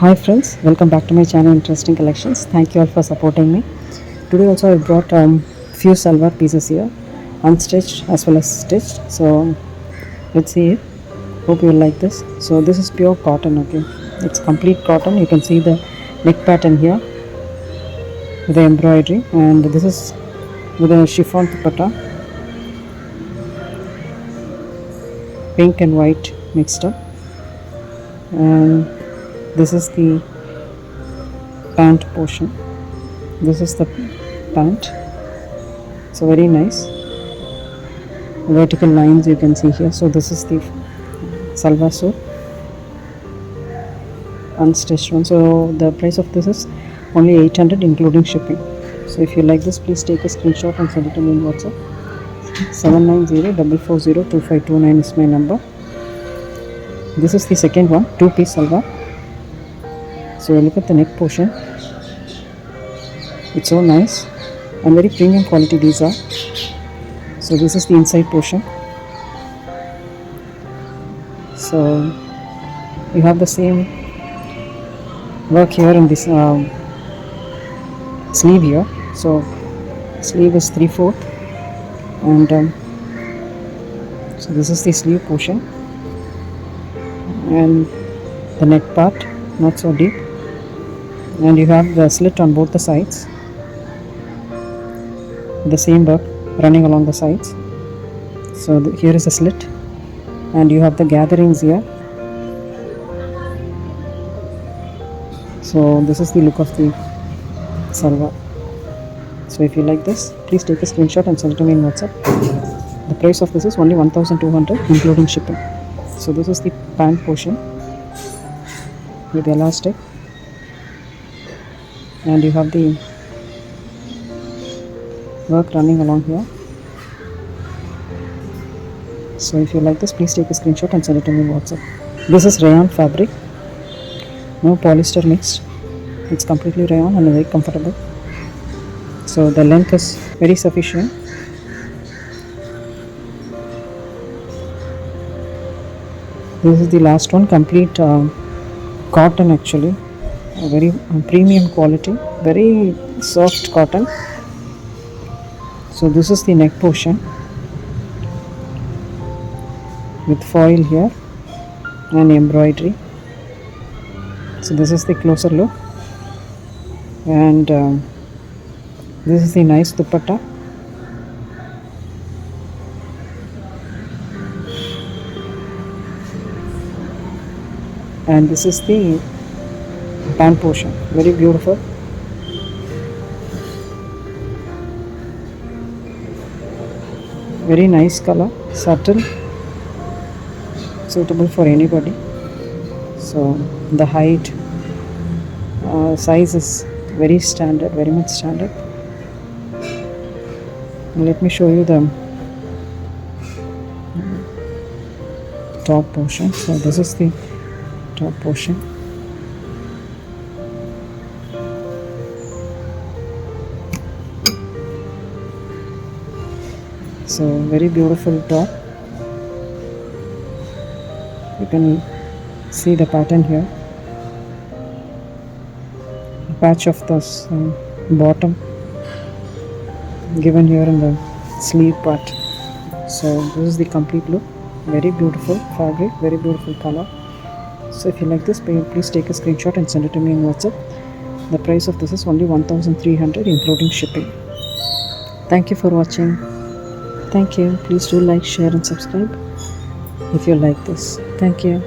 Hi friends, welcome back to my channel Interesting Collections. Thank you all for supporting me. Today also I brought few salwar pieces here, unstitched as well as stitched. So let's see it. Hope you will like this. So this is pure cotton, okay. It's complete cotton. You can see the neck pattern here with the embroidery, and this is with a chiffon dupatta, pink and white mixed up. And this is the pant portion. This is the pant. So very nice vertical lines you can see here. So this is the salwar suit, unstitched one. So the price of this is only 800 including shipping. So if you like this, please take a screenshot and send it to me in WhatsApp. 790-440-2529 is my number. This is the second one, two-piece salwar. So look at the neck portion. It's so nice and very premium quality these are. So this is the inside portion. So you have the same work here in this sleeve here. So sleeve is 3/4, and so this is the sleeve portion, and the neck part not so deep, and you have the slit on both the sides, the same work running along the sides. So here is a slit, and you have the gatherings here. So this is the look of the salwar. So if you like this, please take a screenshot and send it to me in WhatsApp. The price of this is only 1200 including shipping. So this is the pant portion with the elastic, and you have the work running along here. So if you like this, please take a screenshot and send it to me in WhatsApp. This is rayon fabric, no polyester mixed. It's completely rayon and very comfortable. So the length is very sufficient. This is the last one, complete cotton actually, a very premium quality, very soft cotton. So this is the neck portion with foil here and embroidery. So this is the closer look, and this is the nice dupatta. And this is the pant portion, very beautiful. Very nice color, subtle, suitable for anybody. So the height, size is very standard, very much standard. Let me show you the top portion. So this is the top portion. So very beautiful top. You can see the pattern here, a patch of this bottom given here in the sleeve part. So this is the complete look. Very beautiful fabric, very beautiful color. So if you like this, please take a screenshot and send it to me in WhatsApp. The price of this is only 1300 including shipping. Thank you for watching. Thank you. Please do like, share and subscribe if you like this. Thank you.